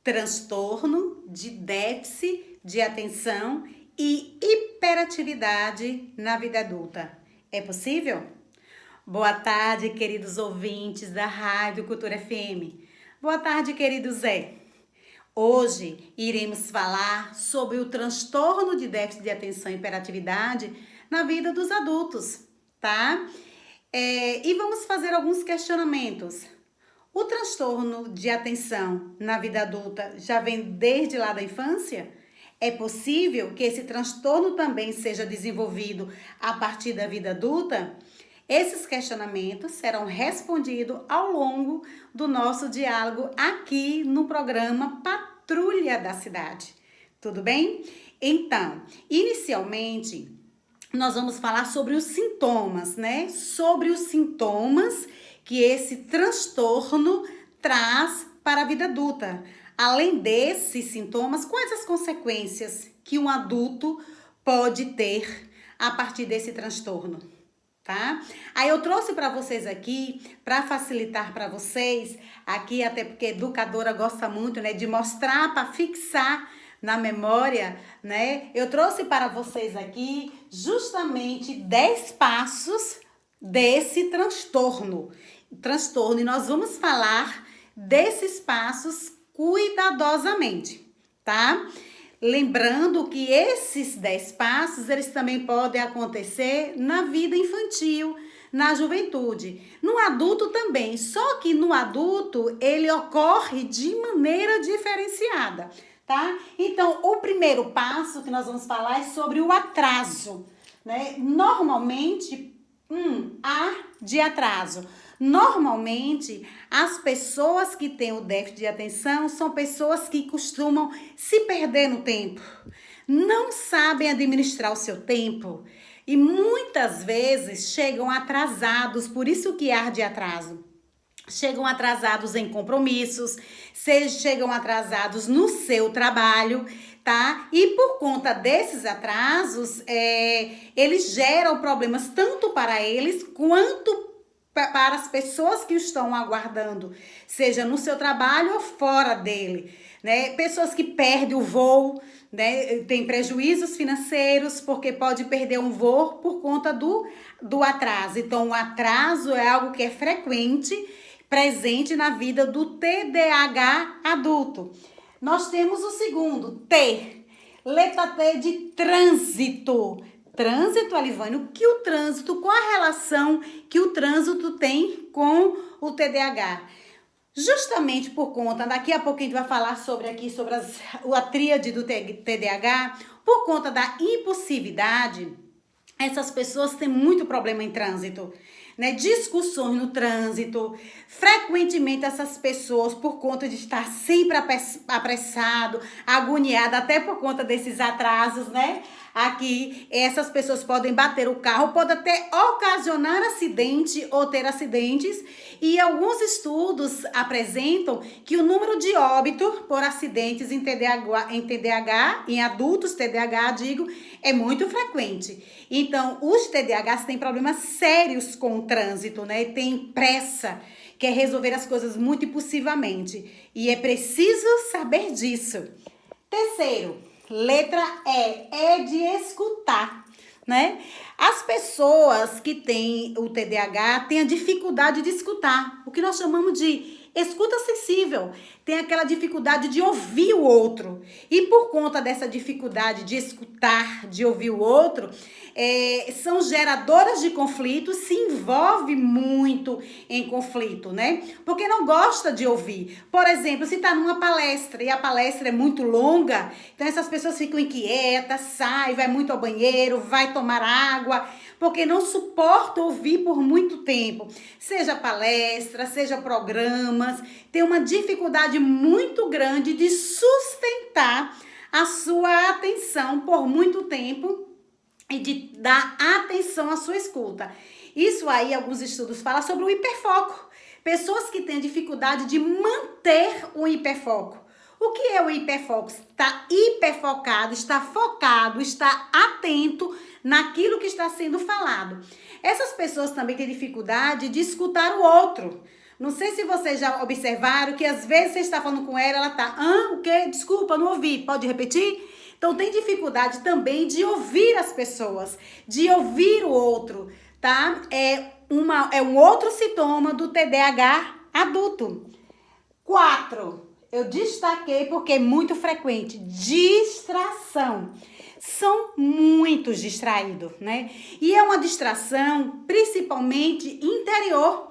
transtorno de déficit de atenção e hiperatividade na vida adulta. É possível? Boa tarde, queridos ouvintes da Rádio Cultura FM. Boa tarde, querido Zé. Hoje iremos falar sobre o transtorno de déficit de atenção e hiperatividade na vida dos adultos, tá? E vamos fazer alguns questionamentos. O transtorno de atenção na vida adulta já vem desde lá da infância? É possível que esse transtorno também seja desenvolvido a partir da vida adulta? Esses questionamentos serão respondidos ao longo do nosso diálogo aqui no programa Patrulha da Cidade. Tudo bem? Então, inicialmente, nós vamos falar sobre os sintomas, né? Sobre os sintomas que esse transtorno traz para a vida adulta. Além desses sintomas, quais as consequências que um adulto pode ter a partir desse transtorno, tá? Aí eu trouxe para vocês aqui, para facilitar para vocês, aqui até porque a educadora gosta muito, né, de mostrar para fixar na memória, né? Eu trouxe para vocês aqui justamente 10 passos desse transtorno, e nós vamos falar desses passos cuidadosamente, tá? Lembrando que esses 10 passos, eles também podem acontecer na vida infantil, na juventude, no adulto também, só que no adulto ele ocorre de maneira diferenciada, tá? Então, o primeiro passo que nós vamos falar é sobre o atraso, né? Normalmente, A de atraso. Normalmente, as pessoas que têm o déficit de atenção são pessoas que costumam se perder no tempo, não sabem administrar o seu tempo e muitas vezes chegam atrasados, por isso que há de atraso. Chegam atrasados em compromissos, chegam atrasados no seu trabalho, tá? E por conta desses atrasos, eles geram problemas tanto para eles quanto para as pessoas que estão aguardando, seja no seu trabalho ou fora dele, né? Pessoas que perdem o voo, né? Tem prejuízos financeiros porque pode perder um voo por conta do atraso. Então, o atraso é algo que é frequente, presente na vida do TDAH adulto. Nós temos o segundo, T, letra T de trânsito. Trânsito, Alivane, qual a relação que o trânsito tem com o TDAH? Justamente por conta, daqui a pouco a gente vai falar sobre a tríade do TDAH, por conta da impulsividade, essas pessoas têm muito problema em trânsito, né? Discussões no trânsito. Frequentemente essas pessoas, por conta de estar sempre apressado, agoniado, até por conta desses atrasos, né? Aqui, essas pessoas podem bater o carro, pode até ocasionar acidente ou ter acidentes. E alguns estudos apresentam que o número de óbito por acidentes em TDAH, em adultos TDAH, é muito frequente. Então, os TDAHs têm problemas sérios com o trânsito, né? Tem pressa, quer resolver as coisas muito impulsivamente. E é preciso saber disso. Terceiro, letra E, é de escutar, né? As pessoas que têm o TDAH têm a dificuldade de escutar, o que nós chamamos de escuta sensível, tem aquela dificuldade de ouvir o outro. E por conta dessa dificuldade de escutar, de ouvir o outro, são geradoras de conflito, se envolve muito em conflito, né? Porque não gosta de ouvir. Por exemplo, se está numa palestra e a palestra é muito longa, então essas pessoas ficam inquietas, saem, vai muito ao banheiro, vai tomar água, porque não suporta ouvir por muito tempo. Seja palestra, seja programas, tem uma dificuldade muito grande de sustentar a sua atenção por muito tempo e de dar atenção à sua escuta. Isso aí, alguns estudos falam sobre o hiperfoco. Pessoas que têm dificuldade de manter o hiperfoco. O que é o hiperfoco? Está hiperfocado, está focado, está atento naquilo que está sendo falado. Essas pessoas também têm dificuldade de escutar o outro. Não sei se vocês já observaram que às vezes você está falando com ela tá, o quê? Desculpa, não ouvi. Pode repetir? Então tem dificuldade também de ouvir as pessoas, de ouvir o outro, tá? É um outro sintoma do TDAH adulto. 4, eu destaquei porque é muito frequente, distração. São muito distraídos, né? E é uma distração principalmente interior.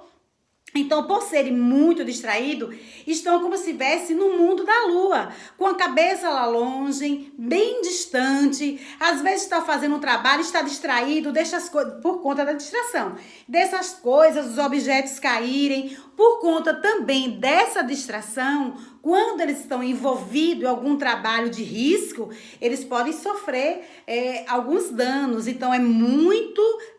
Então, por serem muito distraídos, estão como se estivessem no mundo da lua, com a cabeça lá longe, bem distante. Às vezes está fazendo um trabalho, está distraído, deixa as coisas por conta da distração. Deixa as coisas, os objetos caírem. Por conta também dessa distração, quando eles estão envolvidos em algum trabalho de risco, eles podem sofrer alguns danos. Então,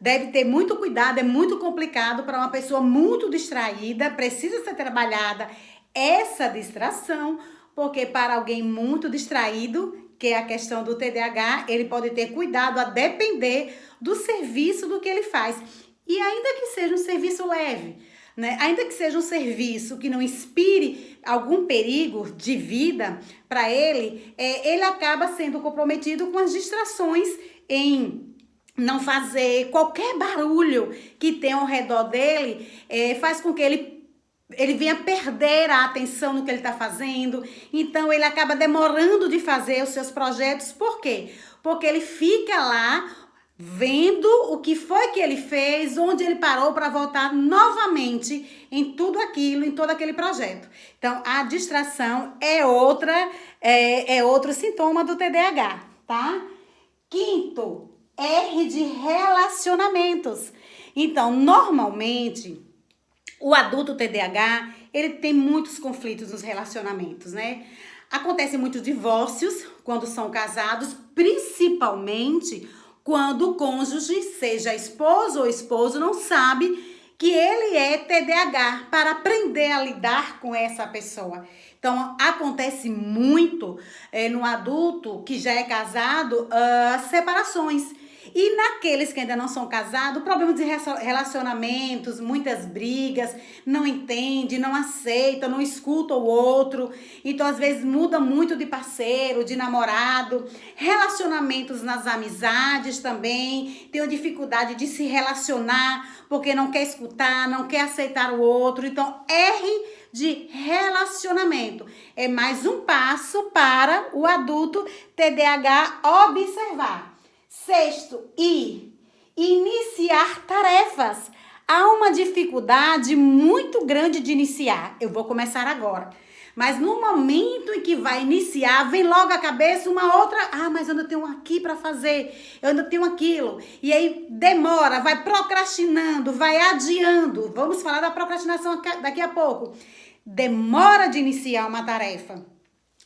deve ter muito cuidado, é muito complicado para uma pessoa muito distraída, precisa ser trabalhada essa distração, porque para alguém muito distraído, que é a questão do TDAH, ele pode ter cuidado a depender do serviço do que ele faz. E ainda que seja um serviço leve, né? Ainda que seja um serviço que não inspire algum perigo de vida para ele, ele acaba sendo comprometido com as distrações em não fazer qualquer barulho que tem ao redor dele, faz com que ele venha perder a atenção no que ele está fazendo. Então, ele acaba demorando de fazer os seus projetos. Por quê? Porque ele fica lá vendo o que foi que ele fez, onde ele parou para voltar novamente em tudo aquilo, em todo aquele projeto. Então, a distração é outro sintoma do TDAH, tá? 5º, R de relacionamentos. Então, normalmente, o adulto TDAH, ele tem muitos conflitos nos relacionamentos, né? Acontecem muitos divórcios quando são casados, principalmente quando o cônjuge, seja esposo ou esposo, não sabe que ele é TDAH, para aprender a lidar com essa pessoa. Então, acontece muito no adulto que já é casado, separações. E naqueles que ainda não são casados, problemas de relacionamentos, muitas brigas, não entende, não aceita, não escuta o outro. Então, às vezes, muda muito de parceiro, de namorado. Relacionamentos nas amizades também. Tem uma dificuldade de se relacionar, porque não quer escutar, não quer aceitar o outro. Então, R de relacionamento. É mais um passo para o adulto TDAH observar. 6º, iniciar tarefas. Há uma dificuldade muito grande de iniciar. Eu vou começar agora. Mas no momento em que vai iniciar, vem logo à cabeça uma outra. Mas eu ainda tenho aqui para fazer. Eu ainda tenho aquilo. E aí demora, vai procrastinando, vai adiando. Vamos falar da procrastinação daqui a pouco. Demora de iniciar uma tarefa.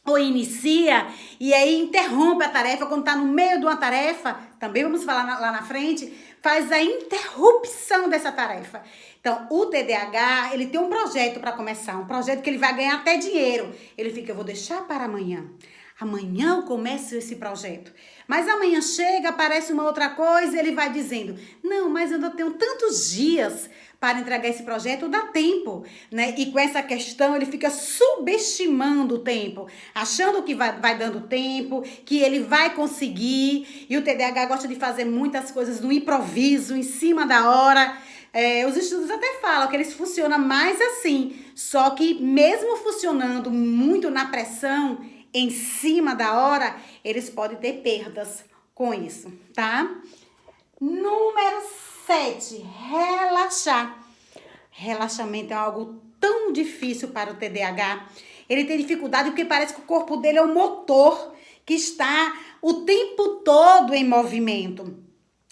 Ou inicia e aí interrompe a tarefa quando está no meio de uma tarefa, também vamos falar lá na frente, faz a interrupção dessa tarefa. Então, o TDAH, ele tem um projeto para começar, um projeto que ele vai ganhar até dinheiro. Ele fica, eu vou deixar para amanhã. Amanhã eu começo esse projeto. Mas amanhã chega, aparece uma outra coisa, ele vai dizendo, não, mas eu ainda tenho tantos dias para entregar esse projeto, dá tempo, né? E com essa questão, ele fica subestimando o tempo, achando que vai dando tempo, que ele vai conseguir. E o TDAH gosta de fazer muitas coisas no improviso, em cima da hora. Os estudos até falam que eles funcionam mais assim, só que mesmo funcionando muito na pressão, em cima da hora, eles podem ter perdas com isso, tá? Número 7, relaxar. Relaxamento é algo tão difícil para o TDAH. Ele tem dificuldade porque parece que o corpo dele é um motor que está o tempo todo em movimento.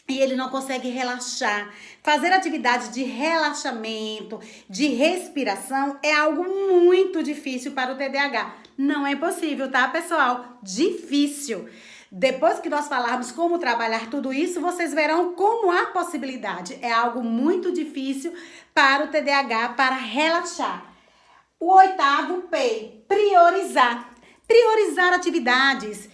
E ele não consegue relaxar. Fazer atividades de relaxamento, de respiração, é algo muito difícil para o TDAH. Não é possível, tá, pessoal? Difícil. Depois que nós falarmos como trabalhar tudo isso, vocês verão como há possibilidade. É algo muito difícil para o TDAH, para relaxar. O 8º, P, priorizar. Priorizar atividades.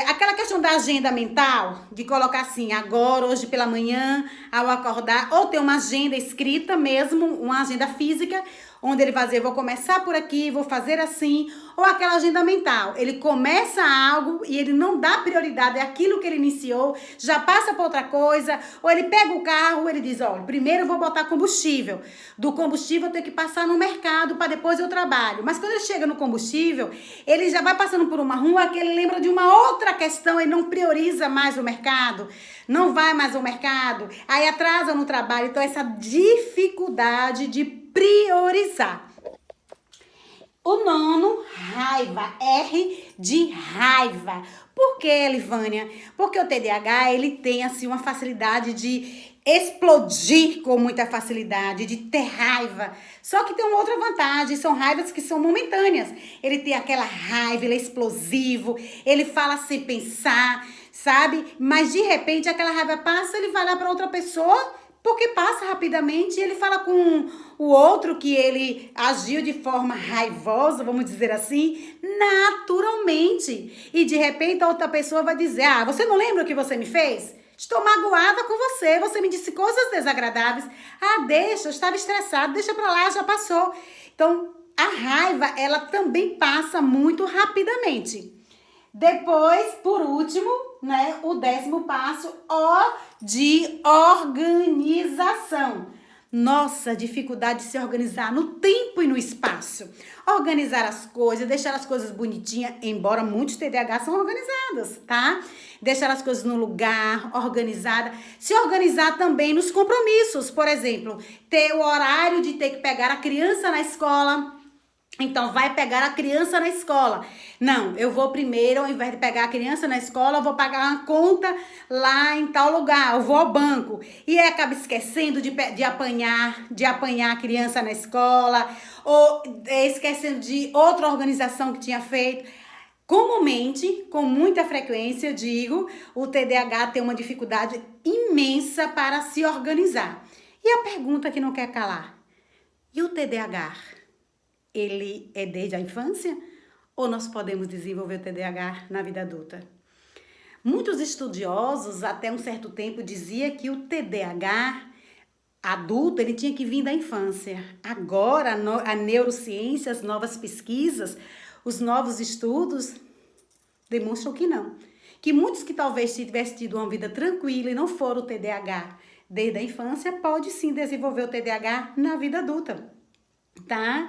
Aquela questão da agenda mental, de colocar assim, agora, hoje pela manhã, ao acordar, ou ter uma agenda escrita mesmo, uma agenda física, onde ele vai dizer, vou começar por aqui, vou fazer assim, ou aquela agenda mental. Ele começa algo e ele não dá prioridade àquilo que ele iniciou, já passa para outra coisa, ou ele pega o carro, ele diz, olha, primeiro eu vou botar combustível. Do combustível eu tenho que passar no mercado para depois eu trabalho. Mas quando ele chega no combustível, ele já vai passando por uma rua que ele lembra de uma outra questão, ele não prioriza mais o mercado, não vai mais ao mercado, aí atrasa no trabalho. Então essa dificuldade de priorizar. O nono, raiva, R de raiva. Por que, Elivânia? Porque o TDAH, ele tem assim uma facilidade de explodir com muita facilidade, de ter raiva. Só que tem uma outra vantagem, são raivas que são momentâneas. Ele tem aquela raiva, ele é explosivo, ele fala sem pensar, sabe? Mas de repente aquela raiva passa, ele vai lá para outra pessoa, porque passa rapidamente e ele fala com o outro que ele agiu de forma raivosa, vamos dizer assim, naturalmente. E de repente a outra pessoa vai dizer, ah, você não lembra o que você me fez? Estou magoada com você, você me disse coisas desagradáveis. Ah, deixa, eu estava estressado, deixa pra lá, já passou. Então, a raiva, ela também passa muito rapidamente. Depois, por último, né, o 10º passo, O de organização. Nossa, dificuldade de se organizar no tempo e no espaço. Organizar as coisas, deixar as coisas bonitinhas, embora muitos TDAH são organizadas, tá? Deixar as coisas no lugar, organizada. Se organizar também nos compromissos, por exemplo, ter o horário de ter que pegar a criança na escola. Então, vai pegar a criança na escola. Não, eu vou primeiro, ao invés de pegar a criança na escola, eu vou pagar uma conta lá em tal lugar, eu vou ao banco. E aí acaba esquecendo de apanhar a criança na escola, ou esquecendo de outra organização que tinha feito. Comumente, com muita frequência, eu digo, o TDAH tem uma dificuldade imensa para se organizar. E a pergunta que não quer calar, e o TDAH? Ele é desde a infância ou nós podemos desenvolver o TDAH na vida adulta? Muitos estudiosos, até um certo tempo, diziam que o TDAH adulto ele tinha que vir da infância. Agora, a neurociência, as novas pesquisas, os novos estudos demonstram que não. Que muitos que talvez tivessem tido uma vida tranquila e não foram o TDAH desde a infância, pode sim desenvolver o TDAH na vida adulta, tá?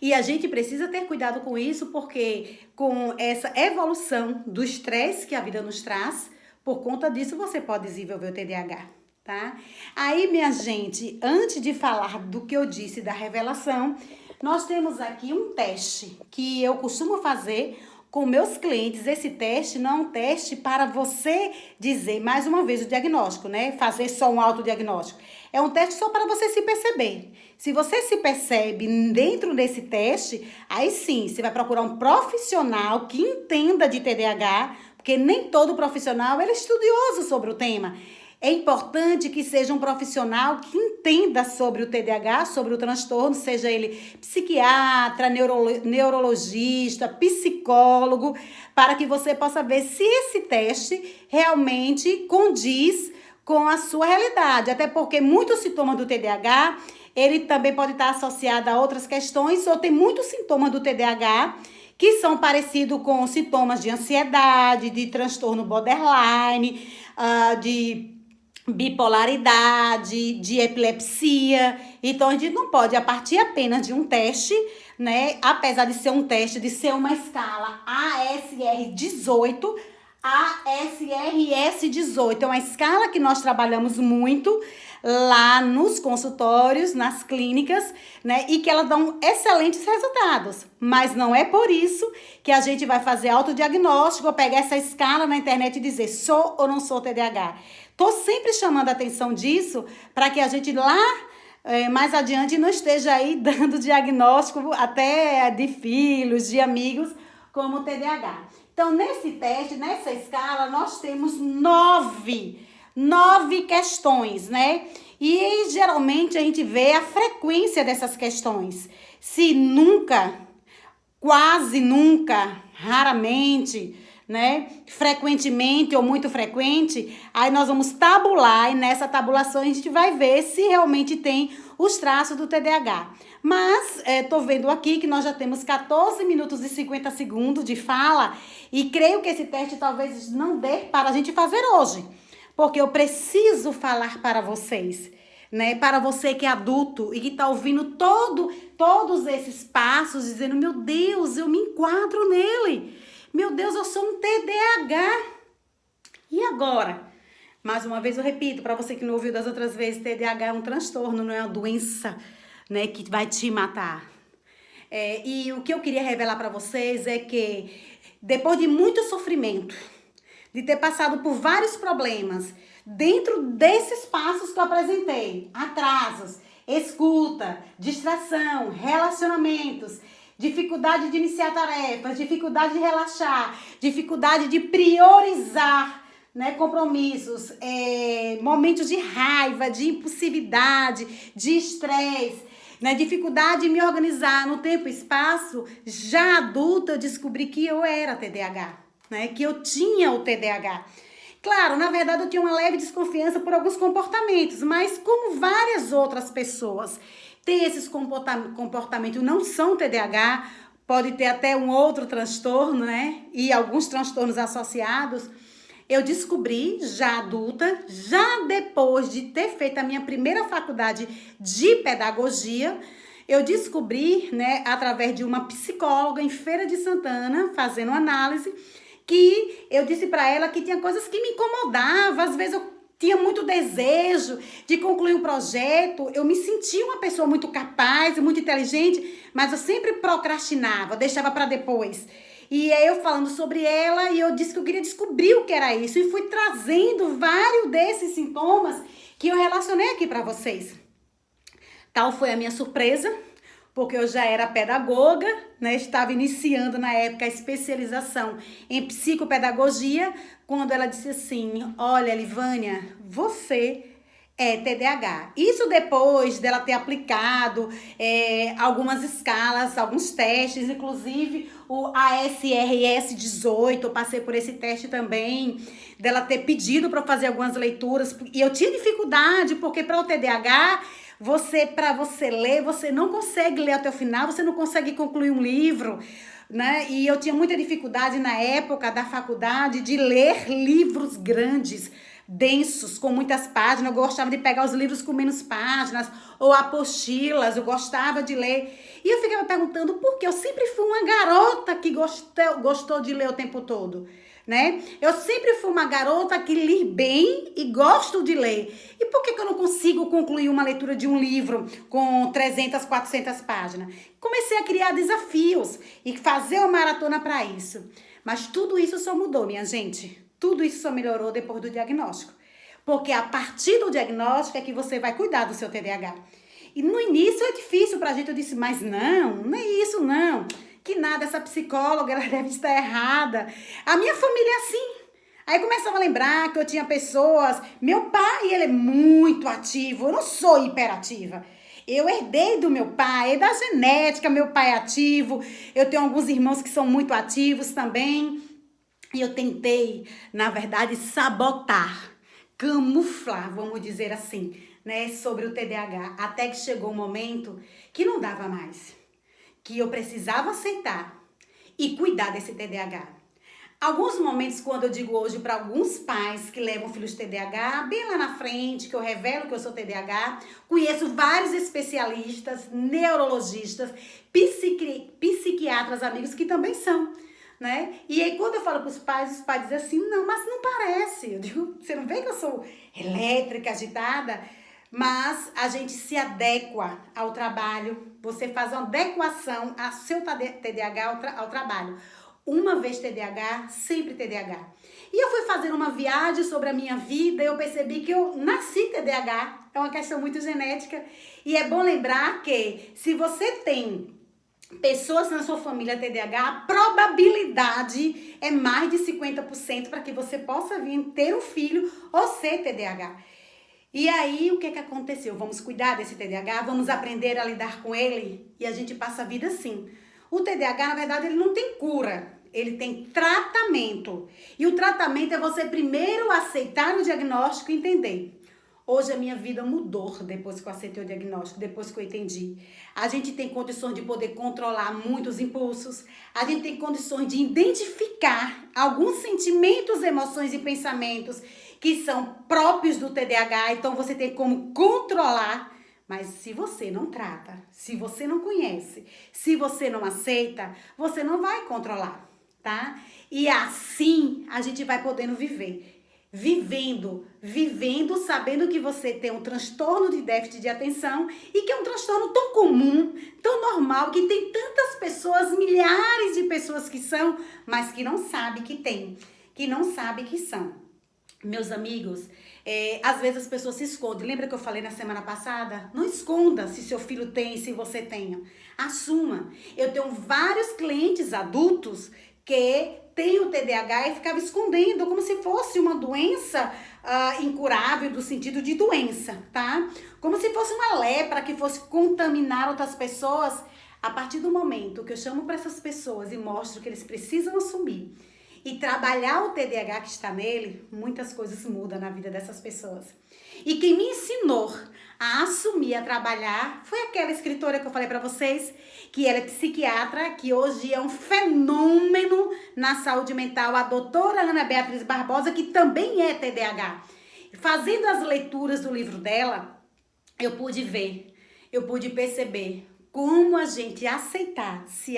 E a gente precisa ter cuidado com isso, porque com essa evolução do estresse que a vida nos traz, por conta disso você pode desenvolver o TDAH, tá? Aí, minha gente, antes de falar do que eu disse da revelação, nós temos aqui um teste que eu costumo fazer com meus clientes. Esse teste não é um teste para você dizer, mais uma vez, o diagnóstico, né? Fazer só um autodiagnóstico. É um teste só para você se perceber. Se você se percebe dentro desse teste, aí sim, você vai procurar um profissional que entenda de TDAH, porque nem todo profissional ele é estudioso sobre o tema. É importante que seja um profissional que entenda sobre o TDAH, sobre o transtorno, seja ele psiquiatra, neurologista, psicólogo, para que você possa ver se esse teste realmente condiz com a sua realidade. Até porque muitos sintomas do TDAH, ele também pode estar associado a outras questões, ou tem muitos sintomas do TDAH que são parecidos com sintomas de ansiedade, de transtorno borderline, de bipolaridade, de epilepsia. Então, a gente não pode, a partir apenas de um teste, né? Apesar de ser um teste, de ser uma escala ASR-18, ASRS-18. É uma escala que nós trabalhamos muito lá nos consultórios, nas clínicas, né? E que elas dão excelentes resultados. Mas não é por isso que a gente vai fazer autodiagnóstico ou pegar essa escala na internet e dizer sou ou não sou TDAH. Tô sempre chamando a atenção disso para que a gente lá mais adiante não esteja aí dando diagnóstico até de filhos, de amigos como TDAH. Então, nesse teste, nessa escala, nós temos 9 questões, né? E geralmente a gente vê a frequência dessas questões. Se nunca, quase nunca, raramente, né, frequentemente ou muito frequente, aí nós vamos tabular e nessa tabulação a gente vai ver se realmente tem os traços do TDAH. Mas tô vendo aqui que nós já temos 14 minutos e 50 segundos de fala e creio que esse teste talvez não dê para a gente fazer hoje, porque eu preciso falar para vocês, né? Para você que é adulto e que está ouvindo todos esses passos, dizendo, meu Deus, eu me enquadro nele. Meu Deus, eu sou um TDAH. E agora? Mais uma vez eu repito, para você que não ouviu das outras vezes, TDAH é um transtorno, não é uma doença, né, que vai te matar. E o que eu queria revelar para vocês é que depois de muito sofrimento, de ter passado por vários problemas, dentro desses passos que eu apresentei, atrasos, escuta, distração, relacionamentos, dificuldade de iniciar tarefas, dificuldade de relaxar, dificuldade de priorizar, né, compromissos, momentos de raiva, de impulsividade, de estresse, né, dificuldade de me organizar no tempo e espaço, já adulta eu descobri que eu era TDAH, né, que eu tinha o TDAH. Claro, na verdade eu tinha uma leve desconfiança por alguns comportamentos, mas como várias outras pessoas têm esses comportamentos, não são TDAH, pode ter até um outro transtorno, né, e alguns transtornos associados. Eu descobri, já adulta, já depois de ter feito a minha primeira faculdade de pedagogia, eu descobri, né, através de uma psicóloga em Feira de Santana, fazendo análise, que eu disse para ela que tinha coisas que me incomodavam, às vezes eu tinha muito desejo de concluir um projeto, eu me sentia uma pessoa muito capaz, muito inteligente, mas eu sempre procrastinava, deixava para depois. E aí eu falando sobre ela e eu disse que eu queria descobrir o que era isso e fui trazendo vários desses sintomas que eu relacionei aqui para vocês. Tal foi a minha surpresa, porque eu já era pedagoga, né? Estava iniciando na época a especialização em psicopedagogia, quando ela disse assim, olha, Livânia, você é TDAH. Isso depois dela ter aplicado algumas escalas, alguns testes, inclusive o ASRS 18, eu passei por esse teste também, dela ter pedido para fazer algumas leituras, e eu tinha dificuldade, porque para o TDAH, para você ler, você não consegue ler até o final, você não consegue concluir um livro, né? E eu tinha muita dificuldade na época da faculdade de ler livros grandes, densos, com muitas páginas. Eu gostava de pegar os livros com menos páginas, ou apostilas, eu gostava de ler. E eu ficava perguntando por que eu sempre fui uma garota que gostou de ler o tempo todo, né? Eu sempre fui uma garota que li bem e gosto de ler. E por que eu não consigo concluir uma leitura de um livro com 300, 400 páginas? Comecei a criar desafios e fazer uma maratona para isso. Mas tudo isso só mudou, minha gente. Tudo isso só melhorou depois do diagnóstico. Porque a partir do diagnóstico é que você vai cuidar do seu TDAH. E no início é difícil pra gente. Eu disse, mas não é isso não. Que nada, essa psicóloga, ela deve estar errada. A minha família é assim. Aí começava a lembrar que eu tinha pessoas... Meu pai, ele é muito ativo. Eu não sou hiperativa. Eu herdei do meu pai, é da genética, meu pai é ativo. Eu tenho alguns irmãos que são muito ativos também. E eu tentei, na verdade, sabotar, camuflar, vamos dizer assim, né, sobre o TDAH. Até que chegou um momento que não dava mais. Que eu precisava aceitar e cuidar desse TDAH. Alguns momentos, quando eu digo hoje para alguns pais que levam filhos TDAH, bem lá na frente, que eu revelo que eu sou TDAH, conheço vários especialistas, neurologistas, psiquiatras, amigos que também são, né? E aí quando eu falo para os pais dizem assim, não, mas não parece. Eu digo, você não vê que eu sou elétrica, agitada? Mas a gente se adequa ao trabalho, você faz uma adequação ao seu TDAH ao trabalho. Uma vez TDAH, sempre TDAH. E eu fui fazer uma viagem sobre a minha vida e eu percebi que eu nasci TDAH. É uma questão muito genética. E é bom lembrar que se você tem pessoas na sua família TDAH, a probabilidade é mais de 50% para que você possa vir ter um filho ou ser TDAH. E aí, o que aconteceu? Vamos cuidar desse TDAH, vamos aprender a lidar com ele e a gente passa a vida assim. O TDAH, na verdade, ele não tem cura. ele tem tratamento. E o tratamento é você primeiro aceitar o diagnóstico e entender. Hoje a minha vida mudou depois que eu aceitei o diagnóstico, depois que eu entendi. A gente tem condições de poder controlar muitos impulsos, a gente tem condições de identificar alguns sentimentos, emoções e pensamentos que são próprios do TDAH, então você tem como controlar. Mas se você não trata, se você não conhece, se você não aceita, você não vai controlar, tá? E assim a gente vai podendo viver. Vivendo, sabendo que você tem um transtorno de déficit de atenção e que é um transtorno tão comum, tão normal, que tem tantas pessoas, milhares de pessoas que são, mas que não sabem que tem, que não sabem que são. Meus amigos, às vezes as pessoas se escondem. Lembra que eu falei na semana passada? Não esconda se seu filho tem, se você tenha. Assuma. Eu tenho vários clientes adultos que têm o TDAH e ficavam escondendo como se fosse uma doença incurável, do sentido de doença, tá? Como se fosse uma lepra que fosse contaminar outras pessoas. A partir do momento que eu chamo para essas pessoas e mostro que eles precisam assumir e trabalhar o TDAH que está nele, muitas coisas mudam na vida dessas pessoas. E quem me ensinou a assumir, a trabalhar, foi aquela escritora que eu falei para vocês, que ela é psiquiatra, que hoje é um fenômeno na saúde mental, a doutora Ana Beatriz Barbosa, que também é TDAH. Fazendo as leituras do livro dela, eu pude ver, eu pude perceber como a gente aceitar, se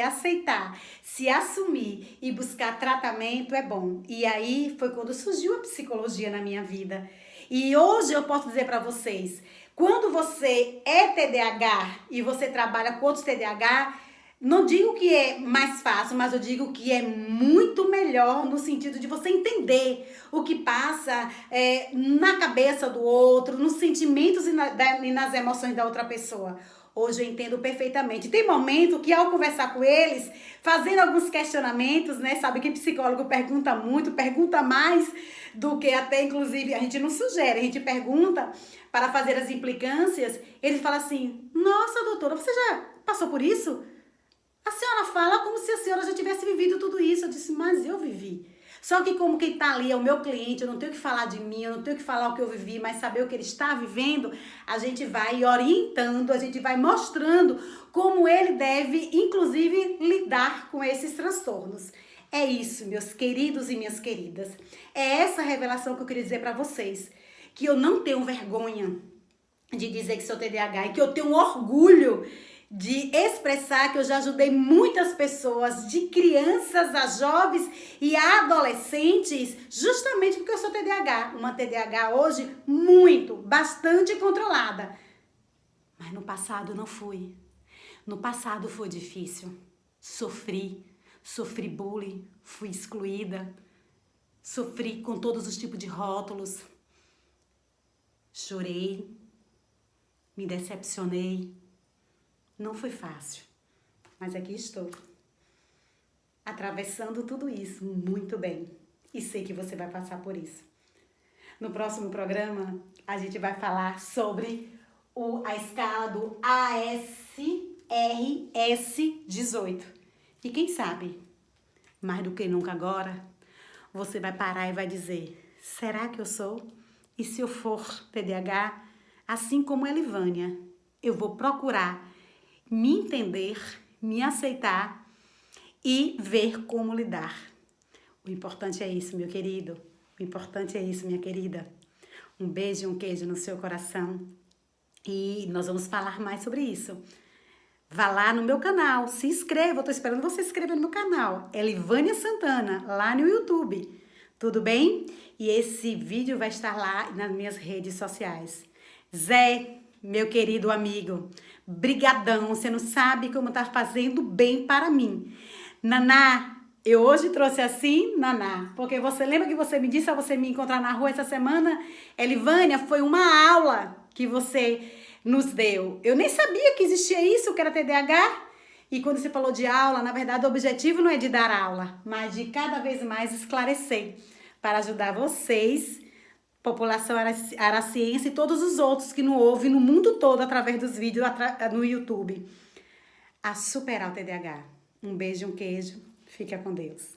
assumir e buscar tratamento é bom. E aí foi quando surgiu a psicologia na minha vida. E hoje eu posso dizer para vocês, quando você é TDAH e você trabalha com outros TDAH, não digo que é mais fácil, mas eu digo que é muito melhor no sentido de você entender o que passa na cabeça do outro, nos sentimentos e nas emoções da outra pessoa. Hoje eu entendo perfeitamente. Tem momento que ao conversar com eles, fazendo alguns questionamentos, né? Sabe que psicólogo pergunta muito, pergunta mais do que até, inclusive, a gente não sugere. A gente pergunta para fazer as implicâncias. Ele fala assim, nossa, doutora, você já passou por isso? A senhora fala como se a senhora já tivesse vivido tudo isso. Eu disse, mas eu vivi. Só que como quem tá ali é o meu cliente, eu não tenho que falar de mim, eu não tenho que falar o que eu vivi, mas saber o que ele está vivendo, a gente vai orientando, a gente vai mostrando como ele deve, inclusive, lidar com esses transtornos. É isso, meus queridos e minhas queridas. É essa revelação que eu queria dizer para vocês. Que eu não tenho vergonha de dizer que sou TDAH e que eu tenho orgulho de expressar que eu já ajudei muitas pessoas, de crianças a jovens e a adolescentes, justamente porque eu sou TDAH. Uma TDAH hoje bastante controlada. Mas no passado não fui. No passado foi difícil. Sofri bullying, fui excluída, sofri com todos os tipos de rótulos. Chorei, me decepcionei. Não foi fácil, mas aqui estou, atravessando tudo isso muito bem. E sei que você vai passar por isso. No próximo programa, a gente vai falar sobre a escala do ASRS-18. E quem sabe, mais do que nunca agora, você vai parar e vai dizer, será que eu sou? E se eu for TDAH, assim como a Elivânia, eu vou procurar me entender, me aceitar e ver como lidar. O importante é isso, meu querido. O importante é isso, minha querida. Um beijo e um queijo no seu coração. E nós vamos falar mais sobre isso. Vá lá no meu canal, se inscreva. Eu tô esperando você se inscrever no meu canal. Elivânia Santana, lá no YouTube. Tudo bem? E esse vídeo vai estar lá nas minhas redes sociais. Zé, meu querido amigo, brigadão, você não sabe como tá fazendo bem para mim. Naná, eu hoje trouxe assim, Naná, porque você lembra que você me disse a você me encontrar na rua essa semana? Elivânia, foi uma aula que você nos deu. Eu nem sabia que existia isso, que era TDAH. E quando você falou de aula, na verdade o objetivo não é de dar aula, mas de cada vez mais esclarecer, para ajudar vocês, população araciense e todos os outros que não ouvem no mundo todo através dos vídeos no YouTube, a superar o TDAH. Um beijo, um queijo. Fica com Deus.